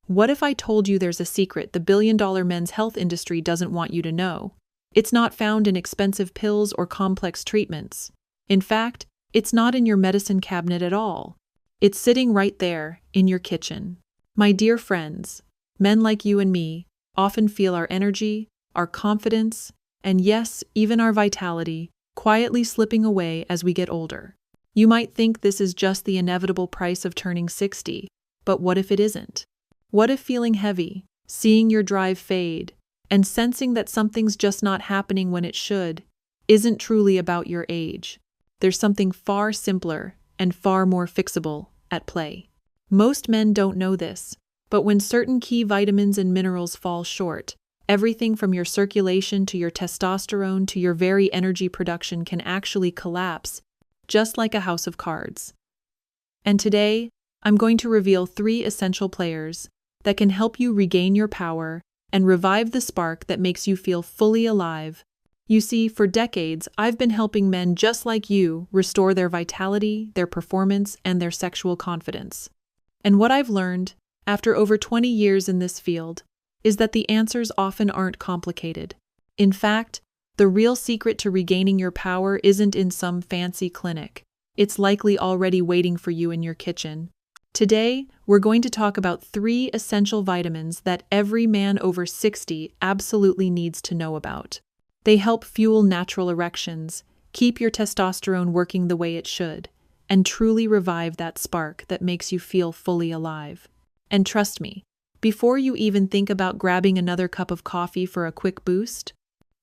What if I told you there's a secret the billion-dollar men's health industry doesn't want you to know? It's not found in expensive pills or complex treatments. In fact, it's not in your medicine cabinet at all. It's sitting right there, in your kitchen. My dear friends, men like you and me often feel our energy, our confidence, and yes, even our vitality, quietly slipping away as we get older. You might think this is just the inevitable price of turning 60, but what if it isn't? What if feeling heavy, seeing your drive fade, and sensing that something's just not happening when it should, isn't truly about your age? There's something far simpler and far more fixable at play. Most men don't know this, but when certain key vitamins and minerals fall short, everything from your circulation to your testosterone to your very energy production can actually collapse, just like a house of cards. And today, I'm going to reveal 3 essential players that can help you regain your power and revive the spark that makes you feel fully alive. You see, for decades, I've been helping men just like you restore their vitality, their performance, and their sexual confidence. And what I've learned, after over 20 years in this field, is that the answers often aren't complicated. In fact, the real secret to regaining your power isn't in some fancy clinic. It's likely already waiting for you in your kitchen. Today, we're going to talk about 3 essential vitamins that every man over 60 absolutely needs to know about. They help fuel natural erections, keep your testosterone working the way it should, and truly revive that spark that makes you feel fully alive. And trust me, before you even think about grabbing another cup of coffee for a quick boost,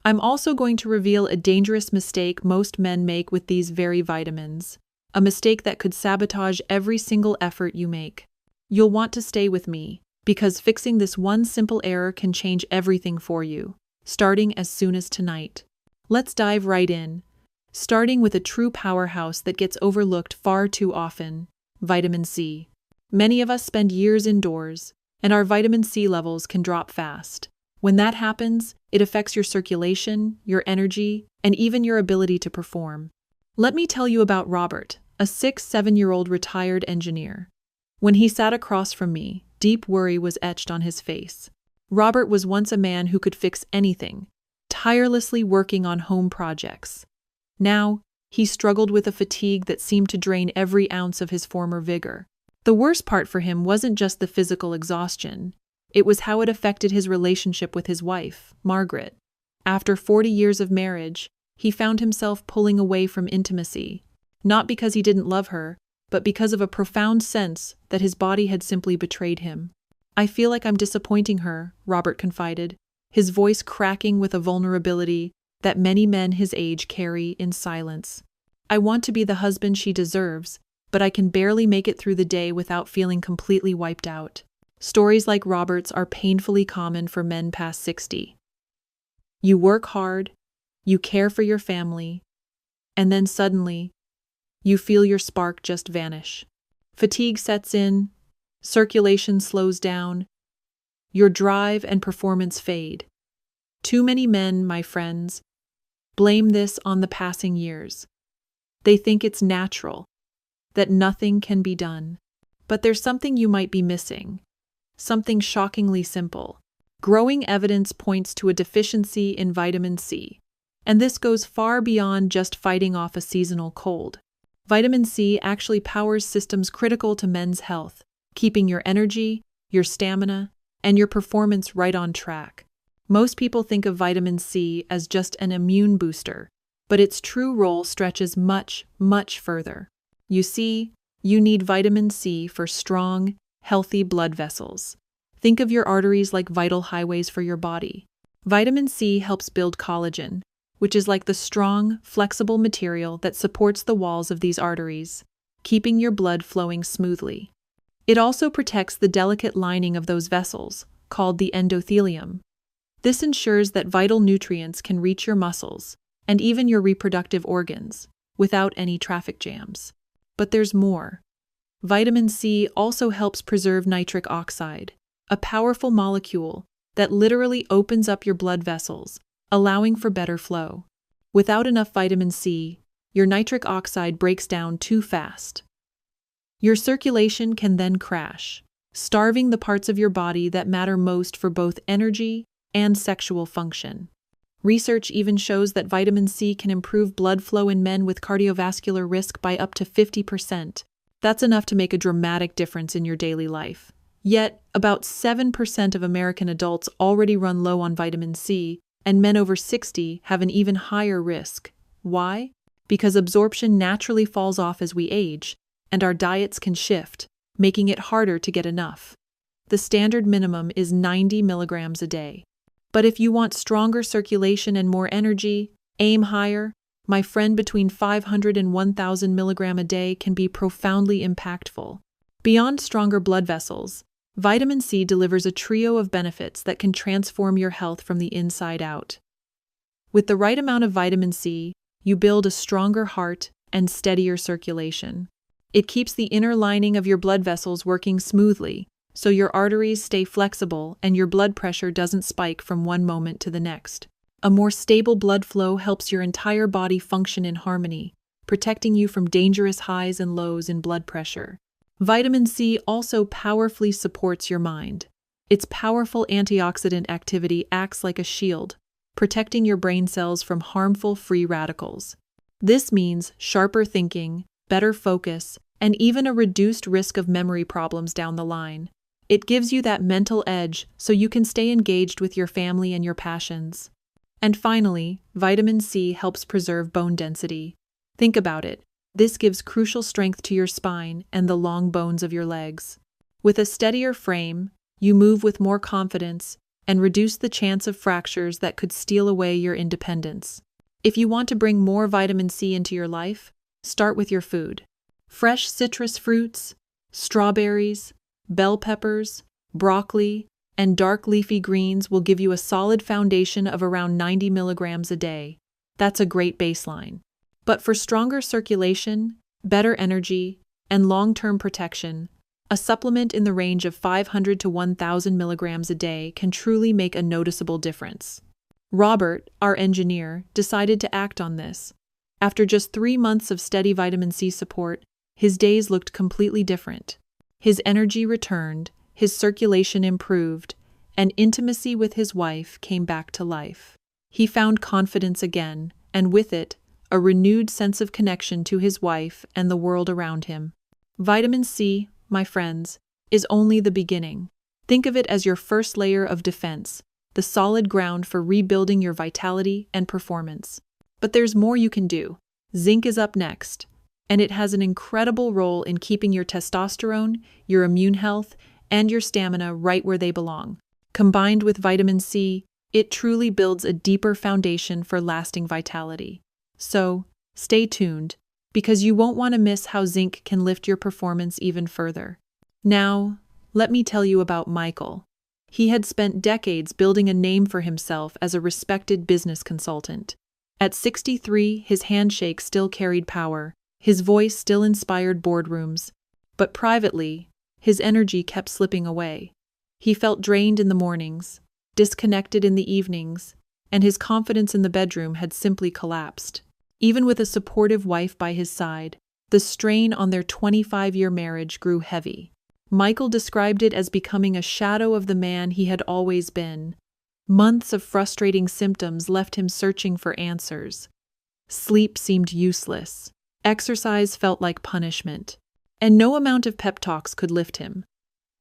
I'm also going to reveal a dangerous mistake most men make with these very vitamins. A mistake that could sabotage every single effort you make. You'll want to stay with me, because fixing this one simple error can change everything for you, starting as soon as tonight. Let's dive right in, starting with a true powerhouse that gets overlooked far too often: vitamin C. Many of us spend years indoors, and our vitamin C levels can drop fast. When that happens, it affects your circulation, your energy, and even your ability to perform. Let me tell you about Robert, a 7-year-old retired engineer. When he sat across from me, deep worry was etched on his face. Robert was once a man who could fix anything, tirelessly working on home projects. Now, he struggled with a fatigue that seemed to drain every ounce of his former vigor. The worst part for him wasn't just the physical exhaustion. It was how it affected his relationship with his wife, Margaret. After 40 years of marriage, he found himself pulling away from intimacy, not because he didn't love her, but because of a profound sense that his body had simply betrayed him. "I feel like I'm disappointing her," Robert confided, his voice cracking with a vulnerability that many men his age carry in silence. "I want to be the husband she deserves, but I can barely make it through the day without feeling completely wiped out." Stories like Robert's are painfully common for men past 60. You work hard, you care for your family, and then suddenly, you feel your spark just vanish. Fatigue sets in, circulation slows down, your drive and performance fade. Too many men, my friends, blame this on the passing years. They think it's natural, that nothing can be done. But there's something you might be missing, something shockingly simple. Growing evidence points to a deficiency in vitamin C, and this goes far beyond just fighting off a seasonal cold. Vitamin C actually powers systems critical to men's health, keeping your energy, your stamina, and your performance right on track. Most people think of vitamin C as just an immune booster, but its true role stretches much, much further. You see, you need vitamin C for strong, healthy blood vessels. Think of your arteries like vital highways for your body. Vitamin C helps build collagen, which is like the strong, flexible material that supports the walls of these arteries, keeping your blood flowing smoothly. It also protects the delicate lining of those vessels, called the endothelium. This ensures that vital nutrients can reach your muscles, and even your reproductive organs, without any traffic jams. But there's more. Vitamin C also helps preserve nitric oxide, a powerful molecule that literally opens up your blood vessels, allowing for better flow. Without enough vitamin C, your nitric oxide breaks down too fast. Your circulation can then crash, starving the parts of your body that matter most for both energy and sexual function. Research even shows that vitamin C can improve blood flow in men with cardiovascular risk by up to 50%. That's enough to make a dramatic difference in your daily life. Yet, about 7% of American adults already run low on vitamin C, and men over 60 have an even higher risk. Why? Because absorption naturally falls off as we age, and our diets can shift, making it harder to get enough. The standard minimum is 90 milligrams a day. But if you want stronger circulation and more energy, aim higher. My friend, between 500 and 1,000 milligram a day can be profoundly impactful. Beyond stronger blood vessels, vitamin C delivers a trio of benefits that can transform your health from the inside out. With the right amount of vitamin C, you build a stronger heart and steadier circulation. It keeps the inner lining of your blood vessels working smoothly, so your arteries stay flexible and your blood pressure doesn't spike from one moment to the next. A more stable blood flow helps your entire body function in harmony, protecting you from dangerous highs and lows in blood pressure. Vitamin C also powerfully supports your mind. Its powerful antioxidant activity acts like a shield, protecting your brain cells from harmful free radicals. This means sharper thinking, better focus, and even a reduced risk of memory problems down the line. It gives you that mental edge so you can stay engaged with your family and your passions. And finally, vitamin C helps preserve bone density. Think about it. This gives crucial strength to your spine and the long bones of your legs. With a steadier frame, you move with more confidence and reduce the chance of fractures that could steal away your independence. If you want to bring more vitamin C into your life, start with your food. Fresh citrus fruits, strawberries, bell peppers, broccoli, and dark leafy greens will give you a solid foundation of around 90 milligrams a day. That's a great baseline. But for stronger circulation, better energy, and long-term protection, a supplement in the range of 500 to 1,000 milligrams a day can truly make a noticeable difference. Robert, our engineer, decided to act on this. After just 3 months of steady vitamin C support, his days looked completely different. His energy returned, his circulation improved, and intimacy with his wife came back to life. He found confidence again, and with it, a renewed sense of connection to his wife and the world around him. Vitamin C, my friends, is only the beginning. Think of it as your first layer of defense, the solid ground for rebuilding your vitality and performance. But there's more you can do. Zinc is up next, and it has an incredible role in keeping your testosterone, your immune health, and your stamina right where they belong. Combined with vitamin C, it truly builds a deeper foundation for lasting vitality. So, stay tuned, because you won't want to miss how zinc can lift your performance even further. Now, let me tell you about Michael. He had spent decades building a name for himself as a respected business consultant. At 63, his handshake still carried power. His voice still inspired boardrooms, but privately, his energy kept slipping away. He felt drained in the mornings, disconnected in the evenings, and his confidence in the bedroom had simply collapsed. Even with a supportive wife by his side, the strain on their 25-year marriage grew heavy. Michael described it as becoming a shadow of the man he had always been. Months of frustrating symptoms left him searching for answers. Sleep seemed useless. Exercise felt like punishment, and no amount of pep talks could lift him.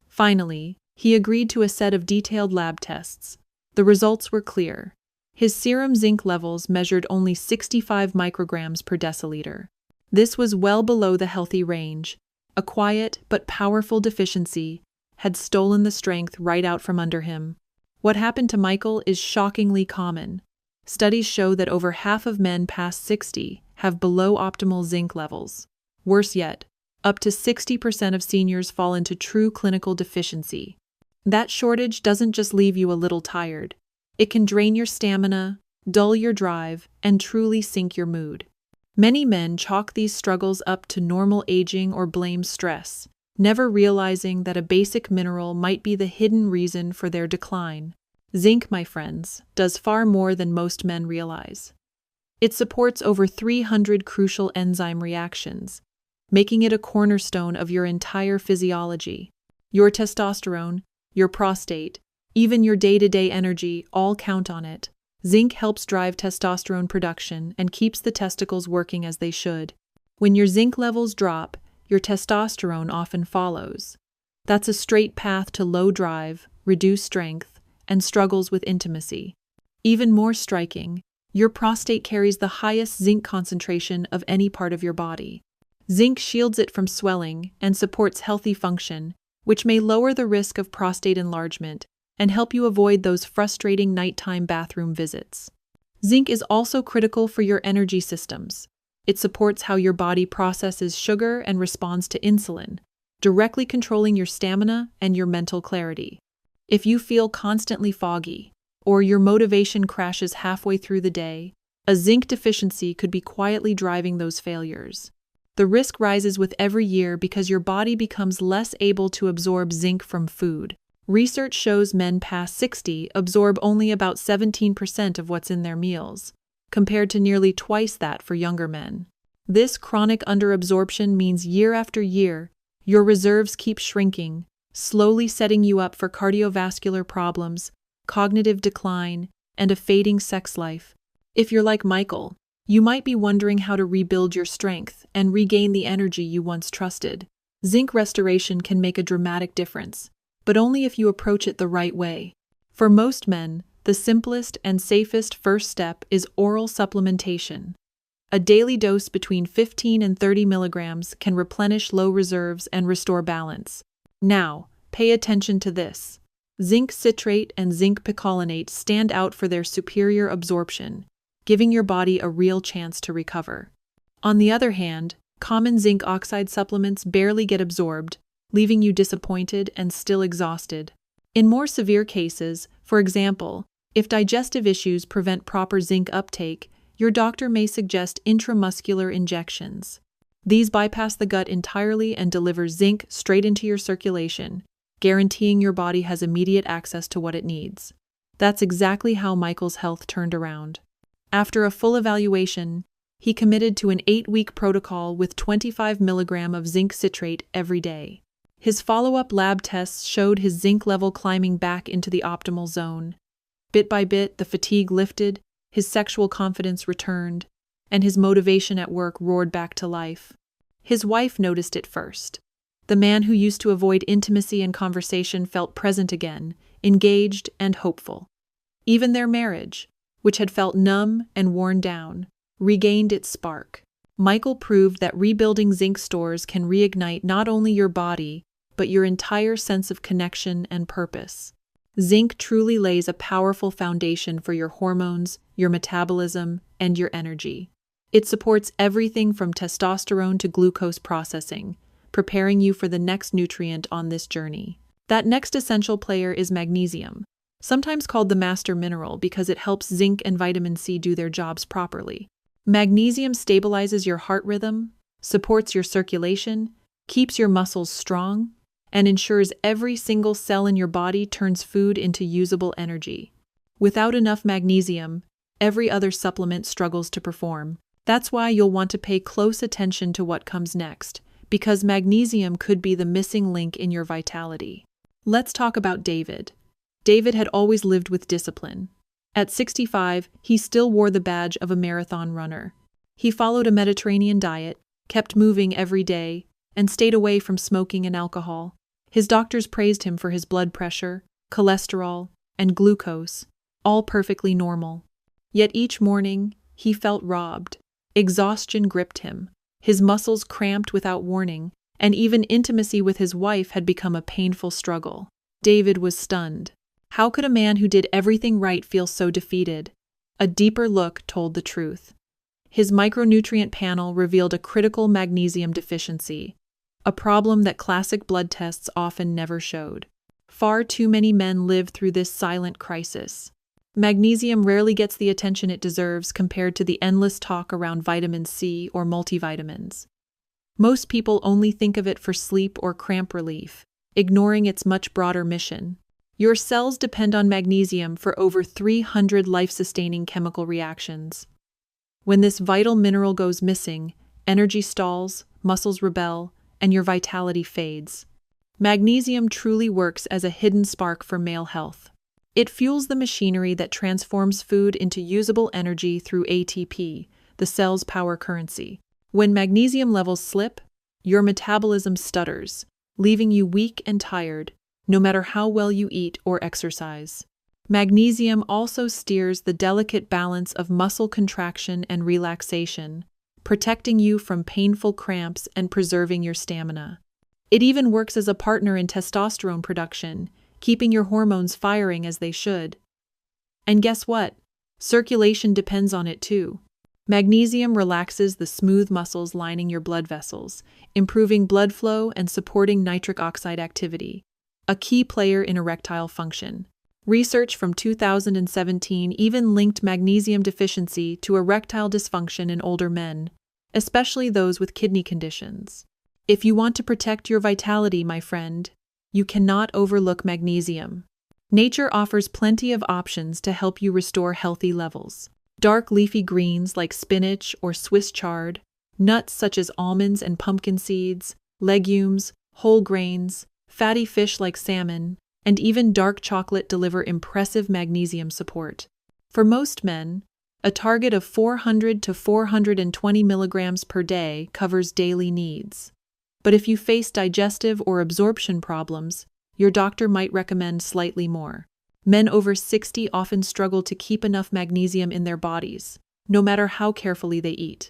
Finally, he agreed to a set of detailed lab tests. The results were clear. His serum zinc levels measured only 65 micrograms per deciliter. This was well below the healthy range. A quiet but powerful deficiency had stolen the strength right out from under him. What happened to Michael is shockingly common. Studies show that over half of men past 60 have below optimal zinc levels. Worse yet, up to 60% of seniors fall into true clinical deficiency. That shortage doesn't just leave you a little tired. It can drain your stamina, dull your drive, and truly sink your mood. Many men chalk these struggles up to normal aging or blame stress, never realizing that a basic mineral might be the hidden reason for their decline. Zinc, my friends, does far more than most men realize. It supports over 300 crucial enzyme reactions, making it a cornerstone of your entire physiology. Your testosterone, your prostate, even your day-to-day energy all count on it. Zinc helps drive testosterone production and keeps the testicles working as they should. When your zinc levels drop, your testosterone often follows. That's a straight path to low drive, reduced strength, and struggles with intimacy. Even more striking, your prostate carries the highest zinc concentration of any part of your body. Zinc shields it from swelling and supports healthy function, which may lower the risk of prostate enlargement and help you avoid those frustrating nighttime bathroom visits. Zinc is also critical for your energy systems. It supports how your body processes sugar and responds to insulin, directly controlling your stamina and your mental clarity. If you feel constantly foggy, or your motivation crashes halfway through the day, a zinc deficiency could be quietly driving those failures. The risk rises with every year because your body becomes less able to absorb zinc from food. Research shows men past 60 absorb only about 17% of what's in their meals, compared to nearly twice that for younger men. This chronic underabsorption means year after year, your reserves keep shrinking, slowly setting you up for cardiovascular problems, cognitive decline, and a fading sex life. If you're like Michael, you might be wondering how to rebuild your strength and regain the energy you once trusted. Zinc restoration can make a dramatic difference, but only if you approach it the right way. For most men, the simplest and safest first step is oral supplementation. A daily dose between 15 and 30 milligrams can replenish low reserves and restore balance. Now, pay attention to this. Zinc citrate and zinc picolinate stand out for their superior absorption, giving your body a real chance to recover. On the other hand, common zinc oxide supplements barely get absorbed, leaving you disappointed and still exhausted. In more severe cases, for example, if digestive issues prevent proper zinc uptake, your doctor may suggest intramuscular injections. These bypass the gut entirely and deliver zinc straight into your circulation, guaranteeing your body has immediate access to what it needs. That's exactly how Michael's health turned around. After a full evaluation, he committed to an 8-week protocol with 25 milligrams of zinc citrate every day. His follow-up lab tests showed his zinc level climbing back into the optimal zone. Bit by bit, the fatigue lifted, his sexual confidence returned, and his motivation at work roared back to life. His wife noticed it first. The man who used to avoid intimacy and conversation felt present again, engaged and hopeful. Even their marriage, which had felt numb and worn down, regained its spark. Michael proved that rebuilding zinc stores can reignite not only your body, but your entire sense of connection and purpose. Zinc truly lays a powerful foundation for your hormones, your metabolism, and your energy. It supports everything from testosterone to glucose processing, preparing you for the next nutrient on this journey. That next essential player is magnesium, sometimes called the master mineral because it helps zinc and vitamin C do their jobs properly. Magnesium stabilizes your heart rhythm, supports your circulation, keeps your muscles strong, and ensures every single cell in your body turns food into usable energy. Without enough magnesium, every other supplement struggles to perform. That's why you'll want to pay close attention to what comes next, because magnesium could be the missing link in your vitality. Let's talk about David. David had always lived with discipline. At 65, he still wore the badge of a marathon runner. He followed a Mediterranean diet, kept moving every day, and stayed away from smoking and alcohol. His doctors praised him for his blood pressure, cholesterol, and glucose, all perfectly normal. Yet each morning, he felt robbed. Exhaustion gripped him. His muscles cramped without warning, and even intimacy with his wife had become a painful struggle. David was stunned. How could a man who did everything right feel so defeated? A deeper look told the truth. His micronutrient panel revealed a critical magnesium deficiency, a problem that classic blood tests often never showed. Far too many men live through this silent crisis. Magnesium rarely gets the attention it deserves compared to the endless talk around vitamin C or multivitamins. Most people only think of it for sleep or cramp relief, ignoring its much broader mission. Your cells depend on magnesium for over 300 life-sustaining chemical reactions. When this vital mineral goes missing, energy stalls, muscles rebel, and your vitality fades. Magnesium truly works as a hidden spark for male health. It fuels the machinery that transforms food into usable energy through ATP, the cell's power currency. When magnesium levels slip, your metabolism stutters, leaving you weak and tired, no matter how well you eat or exercise. Magnesium also steers the delicate balance of muscle contraction and relaxation, protecting you from painful cramps and preserving your stamina. It even works as a partner in testosterone production, keeping your hormones firing as they should. And guess what? Circulation depends on it too. Magnesium relaxes the smooth muscles lining your blood vessels, improving blood flow and supporting nitric oxide activity, a key player in erectile function. Research from 2017 even linked magnesium deficiency to erectile dysfunction in older men, especially those with kidney conditions. If you want to protect your vitality, my friend, you cannot overlook magnesium. Nature offers plenty of options to help you restore healthy levels. Dark leafy greens like spinach or Swiss chard, nuts such as almonds and pumpkin seeds, legumes, whole grains, fatty fish like salmon, and even dark chocolate deliver impressive magnesium support. For most men, a target of 400 to 420 milligrams per day covers daily needs. But if you face digestive or absorption problems, your doctor might recommend slightly more. Men over 60 often struggle to keep enough magnesium in their bodies, no matter how carefully they eat.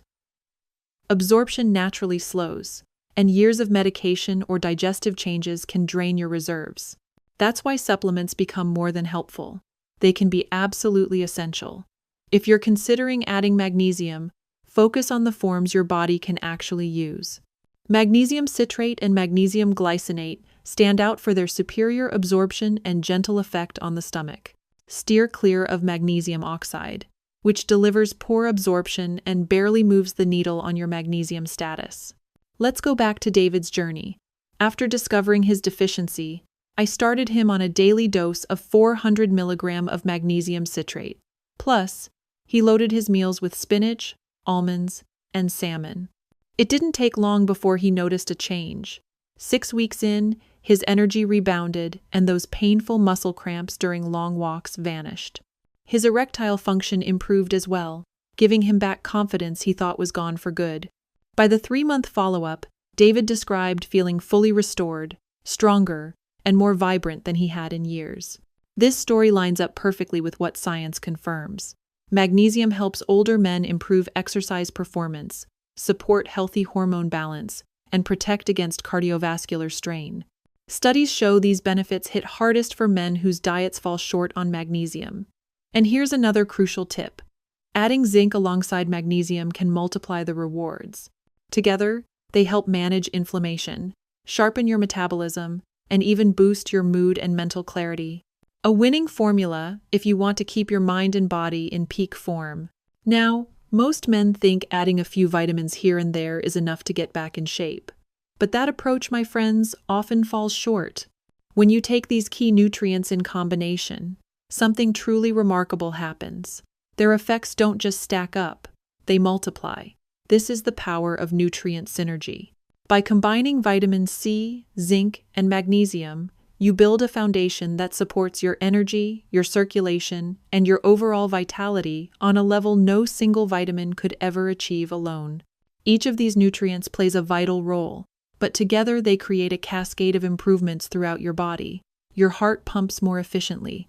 Absorption naturally slows, and years of medication or digestive changes can drain your reserves. That's why supplements become more than helpful. They can be absolutely essential. If you're considering adding magnesium, focus on the forms your body can actually use. Magnesium citrate and magnesium glycinate stand out for their superior absorption and gentle effect on the stomach. Steer clear of magnesium oxide, which delivers poor absorption and barely moves the needle on your magnesium status. Let's go back to David's journey. After discovering his deficiency, I started him on a daily dose of 400 milligrams of magnesium citrate. Plus, he loaded his meals with spinach, almonds, and salmon. It didn't take long before he noticed a change. 6 weeks in, his energy rebounded and those painful muscle cramps during long walks vanished. His erectile function improved as well, giving him back confidence he thought was gone for good. By the 3-month follow-up, David described feeling fully restored, stronger, and more vibrant than he had in years. This story lines up perfectly with what science confirms. Magnesium helps older men improve exercise performance, support healthy hormone balance, and protect against cardiovascular strain. Studies show these benefits hit hardest for men whose diets fall short on magnesium. And here's another crucial tip. Adding zinc alongside magnesium can multiply the rewards. Together, they help manage inflammation, sharpen your metabolism, and even boost your mood and mental clarity. A winning formula if you want to keep your mind and body in peak form. Now, most men think adding a few vitamins here and there is enough to get back in shape. But that approach, my friends, often falls short. When you take these key nutrients in combination, something truly remarkable happens. Their effects don't just stack up, they multiply. This is the power of nutrient synergy. By combining vitamin C, zinc, and magnesium, you build a foundation that supports your energy, your circulation, and your overall vitality on a level no single vitamin could ever achieve alone. Each of these nutrients plays a vital role, but together they create a cascade of improvements throughout your body. Your heart pumps more efficiently,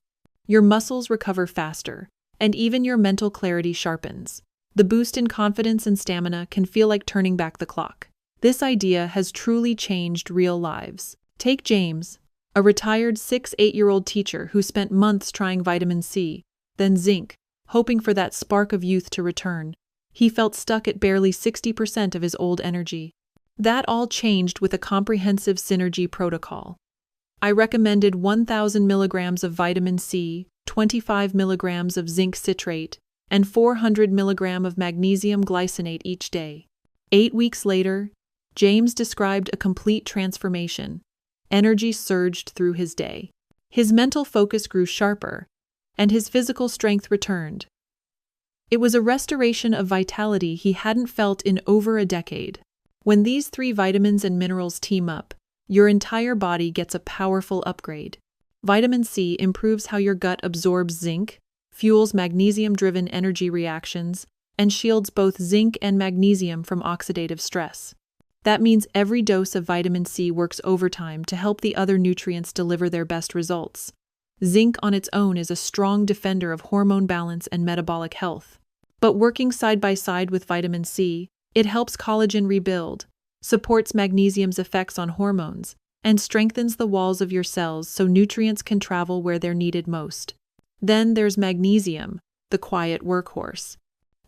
your muscles recover faster, and even your mental clarity sharpens. The boost in confidence and stamina can feel like turning back the clock. This idea has truly changed real lives. Take James, a retired 8-year-old teacher who spent months trying vitamin C, then zinc, hoping for that spark of youth to return. He felt stuck at barely 60% of his old energy. That all changed with a comprehensive synergy protocol. I recommended 1,000 milligrams of vitamin C, 25 milligrams of zinc citrate, and 400 milligrams of magnesium glycinate each day. 8 weeks later, James described a complete transformation. Energy surged through his day. His mental focus grew sharper, and his physical strength returned. It was a restoration of vitality he hadn't felt in over a decade. When these 3 vitamins and minerals team up, your entire body gets a powerful upgrade. Vitamin C improves how your gut absorbs zinc, fuels magnesium-driven energy reactions, and shields both zinc and magnesium from oxidative stress. That means every dose of vitamin C works overtime to help the other nutrients deliver their best results. Zinc on its own is a strong defender of hormone balance and metabolic health. But working side by side with vitamin C, it helps collagen rebuild, supports magnesium's effects on hormones, and strengthens the walls of your cells so nutrients can travel where they're needed most. Then there's magnesium, the quiet workhorse.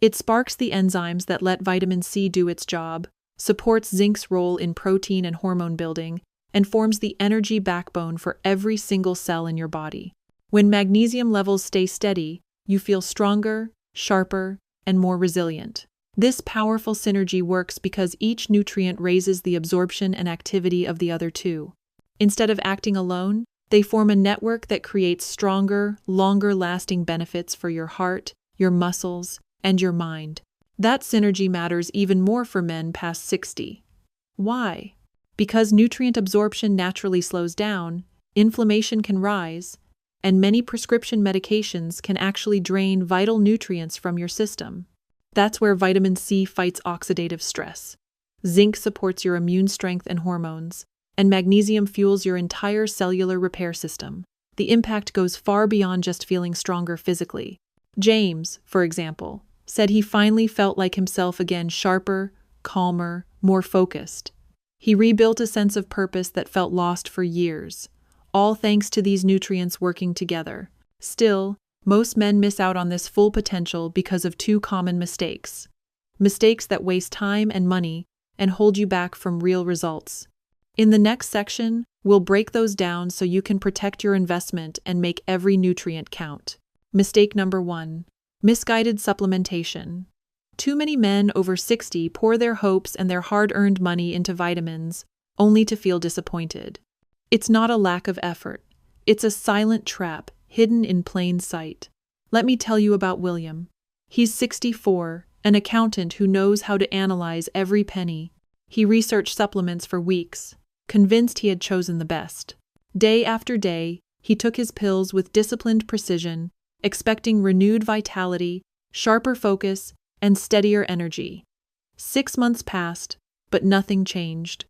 It sparks the enzymes that let vitamin C do its job, supports zinc's role in protein and hormone building, and forms the energy backbone for every single cell in your body. When magnesium levels stay steady, you feel stronger, sharper, and more resilient. This powerful synergy works because each nutrient raises the absorption and activity of the other two. Instead of acting alone, they form a network that creates stronger, longer-lasting benefits for your heart, your muscles, and your mind. That synergy matters even more for men past 60. Why? Because nutrient absorption naturally slows down, inflammation can rise, and many prescription medications can actually drain vital nutrients from your system. That's where vitamin C fights oxidative stress. Zinc supports your immune strength and hormones, and magnesium fuels your entire cellular repair system. The impact goes far beyond just feeling stronger physically. James, for example, said he finally felt like himself again, sharper, calmer, more focused. He rebuilt a sense of purpose that felt lost for years, all thanks to these nutrients working together. Still, most men miss out on this full potential because of two common mistakes. Mistakes that waste time and money and hold you back from real results. In the next section, we'll break those down so you can protect your investment and make every nutrient count. Mistake number 1. Misguided supplementation. Too many men over 60 pour their hopes and their hard-earned money into vitamins, only to feel disappointed. It's not a lack of effort. It's a silent trap, hidden in plain sight. Let me tell you about William. He's 64, an accountant who knows how to analyze every penny. He researched supplements for weeks, convinced he had chosen the best. Day after day, he took his pills with disciplined precision, expecting renewed vitality, sharper focus, and steadier energy. 6 months passed, but nothing changed.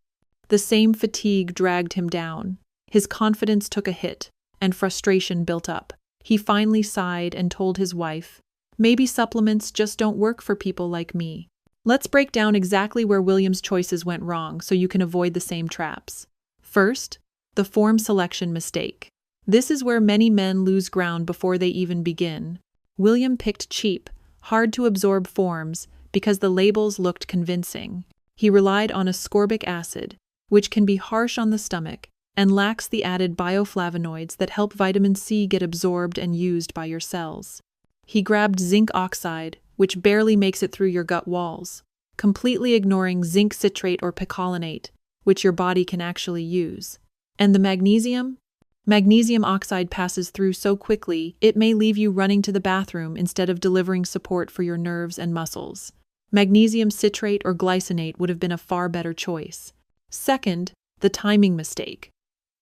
The same fatigue dragged him down. His confidence took a hit, and frustration built up. He finally sighed and told his wife, "Maybe supplements just don't work for people like me." Let's break down exactly where William's choices went wrong so you can avoid the same traps. First, the form selection mistake. This is where many men lose ground before they even begin. William picked cheap, hard-to-absorb forms because the labels looked convincing. He relied on ascorbic acid, which can be harsh on the stomach and lacks the added bioflavonoids that help vitamin C get absorbed and used by your cells. He grabbed zinc oxide, which barely makes it through your gut walls, completely ignoring zinc citrate or picolinate, which your body can actually use. And the magnesium? Magnesium oxide passes through so quickly, it may leave you running to the bathroom instead of delivering support for your nerves and muscles. Magnesium citrate or glycinate would have been a far better choice. Second, the timing mistake.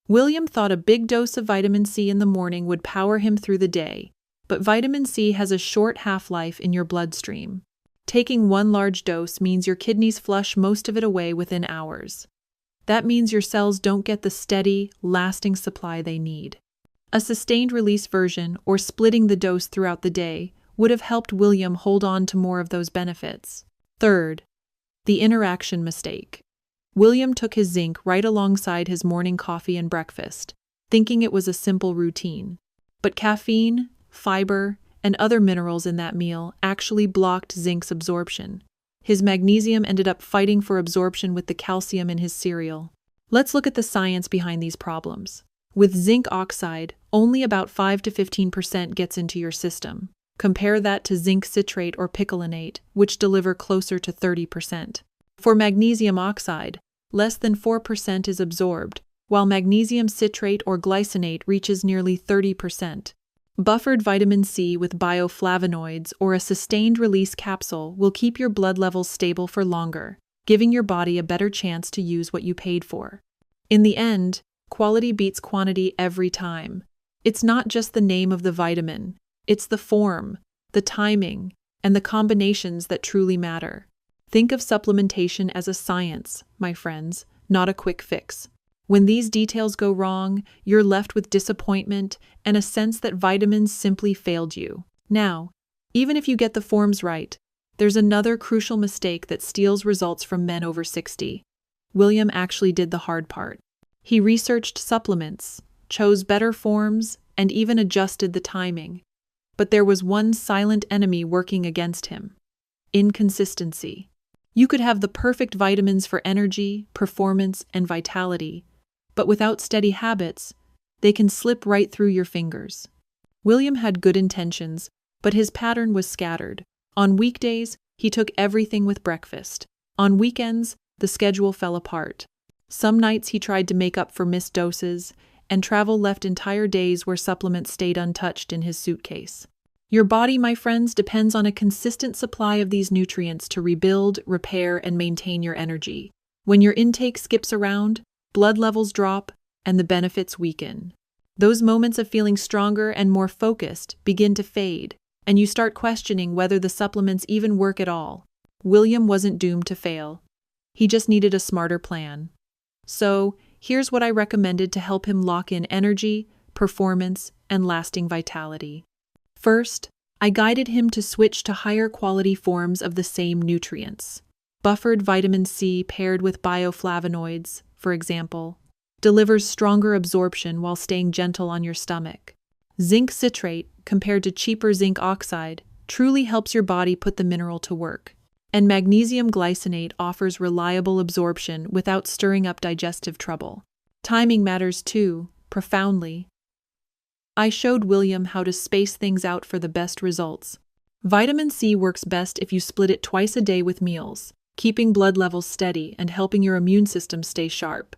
William thought a big dose of vitamin C in the morning would power him through the day, but vitamin C has a short half-life in your bloodstream. Taking one large dose means your kidneys flush most of it away within hours. That means your cells don't get the steady, lasting supply they need. A sustained-release version, or splitting the dose throughout the day, would have helped William hold on to more of those benefits. Third, the interaction mistake. William took his zinc right alongside his morning coffee and breakfast, thinking it was a simple routine. But caffeine, fiber, and other minerals in that meal actually blocked zinc's absorption. His magnesium ended up fighting for absorption with the calcium in his cereal. Let's look at the science behind these problems. With zinc oxide, only about 5 to 15% gets into your system. Compare that to zinc citrate or picolinate, which deliver closer to 30%. For magnesium oxide, less than 4% is absorbed, while magnesium citrate or glycinate reaches nearly 30%. Buffered vitamin C with bioflavonoids or a sustained-release capsule will keep your blood levels stable for longer, giving your body a better chance to use what you paid for. In the end, quality beats quantity every time. It's not just the name of the vitamin, it's the form, the timing, and the combinations that truly matter. Think of supplementation as a science, my friends, not a quick fix. When these details go wrong, you're left with disappointment and a sense that vitamins simply failed you. Now, even if you get the forms right, there's another crucial mistake that steals results from men over 60. William actually did the hard part. He researched supplements, chose better forms, and even adjusted the timing. But there was one silent enemy working against him: inconsistency. You could have the perfect vitamins for energy, performance, and vitality, but without steady habits, they can slip right through your fingers. William had good intentions, but his pattern was scattered. On weekdays, he took everything with breakfast. On weekends, the schedule fell apart. Some nights he tried to make up for missed doses, and travel left entire days where supplements stayed untouched in his suitcase. Your body, my friends, depends on a consistent supply of these nutrients to rebuild, repair, and maintain your energy. When your intake skips around, blood levels drop, and the benefits weaken. Those moments of feeling stronger and more focused begin to fade, and you start questioning whether the supplements even work at all. William wasn't doomed to fail. He just needed a smarter plan. So, here's what I recommended to help him lock in energy, performance, and lasting vitality. First, I guided him to switch to higher quality forms of the same nutrients. Buffered vitamin C paired with bioflavonoids, for example, delivers stronger absorption while staying gentle on your stomach. Zinc citrate, compared to cheaper zinc oxide, truly helps your body put the mineral to work. And magnesium glycinate offers reliable absorption without stirring up digestive trouble. Timing matters too, profoundly. I showed William how to space things out for the best results. Vitamin C works best if you split it twice a day with meals, keeping blood levels steady and helping your immune system stay sharp.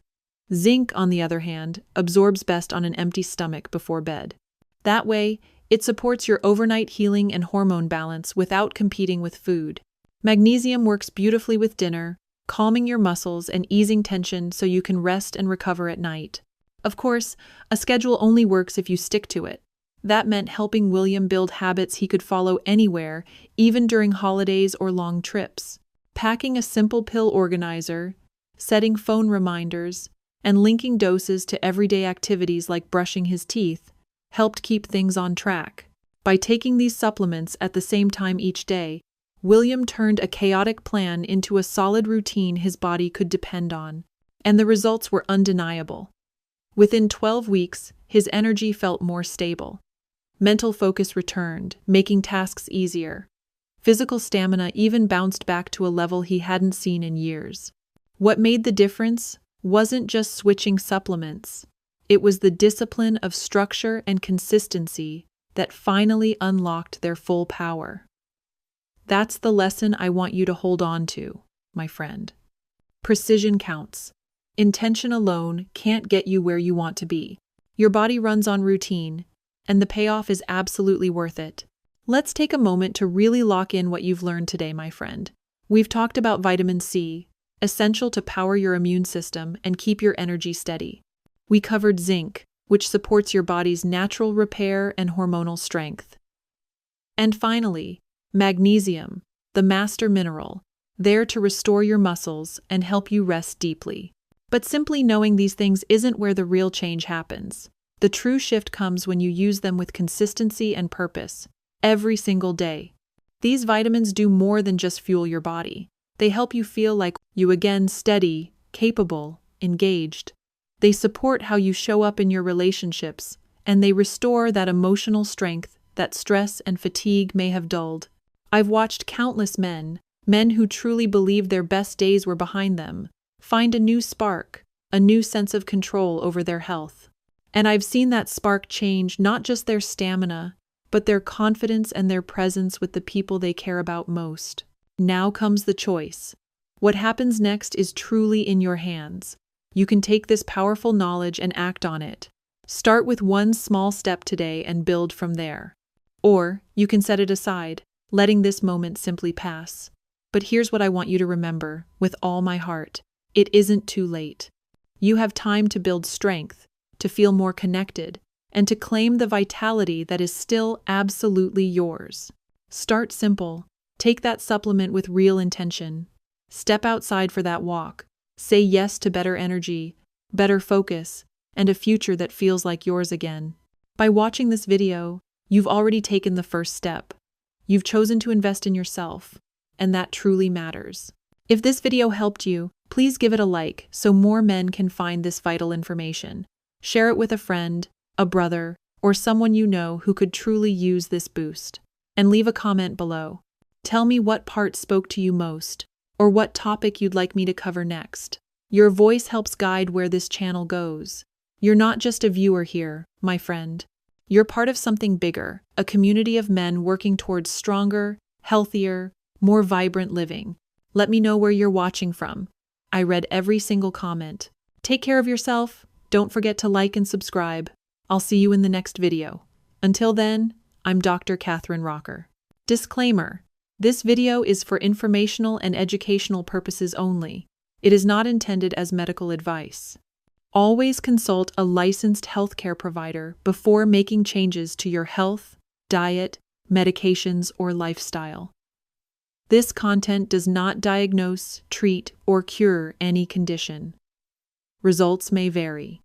Zinc, on the other hand, absorbs best on an empty stomach before bed. That way, it supports your overnight healing and hormone balance without competing with food. Magnesium works beautifully with dinner, calming your muscles and easing tension so you can rest and recover at night. Of course, a schedule only works if you stick to it. That meant helping William build habits he could follow anywhere, even during holidays or long trips. Packing a simple pill organizer, setting phone reminders, and linking doses to everyday activities like brushing his teeth helped keep things on track. By taking these supplements at the same time each day, William turned a chaotic plan into a solid routine his body could depend on, and the results were undeniable. Within 12 weeks, his energy felt more stable. Mental focus returned, making tasks easier. Physical stamina even bounced back to a level he hadn't seen in years. What made the difference wasn't just switching supplements. It was the discipline of structure and consistency that finally unlocked their full power. That's the lesson I want you to hold on to, my friend. Precision counts. Intention alone can't get you where you want to be. Your body runs on routine, and the payoff is absolutely worth it. Let's take a moment to really lock in what you've learned today, my friend. We've talked about vitamin C, essential to power your immune system and keep your energy steady. We covered zinc, which supports your body's natural repair and hormonal strength. And finally, magnesium, the master mineral, there to restore your muscles and help you rest deeply. But simply knowing these things isn't where the real change happens. The true shift comes when you use them with consistency and purpose, every single day. These vitamins do more than just fuel your body. They help you feel like you again steady, capable, engaged. They support how you show up in your relationships, and they restore that emotional strength that stress and fatigue may have dulled. I've watched countless men who truly believed their best days were behind them, find a new spark, a new sense of control over their health. And I've seen that spark change not just their stamina, but their confidence and their presence with the people they care about most. Now comes the choice. What happens next is truly in your hands. You can take this powerful knowledge and act on it. Start with one small step today and build from there. Or you can set it aside, letting this moment simply pass. But here's what I want you to remember, with all my heart. It isn't too late. You have time to build strength, to feel more connected, and to claim the vitality that is still absolutely yours. Start simple. Take that supplement with real intention. Step outside for that walk. Say yes to better energy, better focus, and a future that feels like yours again. By watching this video, you've already taken the first step. You've chosen to invest in yourself, and that truly matters. If this video helped you, please give it a like so more men can find this vital information. Share it with a friend, a brother, or someone you know who could truly use this boost. And leave a comment below. Tell me what part spoke to you most, or what topic you'd like me to cover next. Your voice helps guide where this channel goes. You're not just a viewer here, my friend. You're part of something bigger, a community of men working towards stronger, healthier, more vibrant living. Let me know where you're watching from. I read every single comment. Take care of yourself. Don't forget to like and subscribe. I'll see you in the next video. Until then, I'm Dr. Katherine Rocker. Disclaimer: this video is for informational and educational purposes only. It is not intended as medical advice. Always consult a licensed healthcare provider before making changes to your health, diet, medications, or lifestyle. This content does not diagnose, treat, or cure any condition. Results may vary.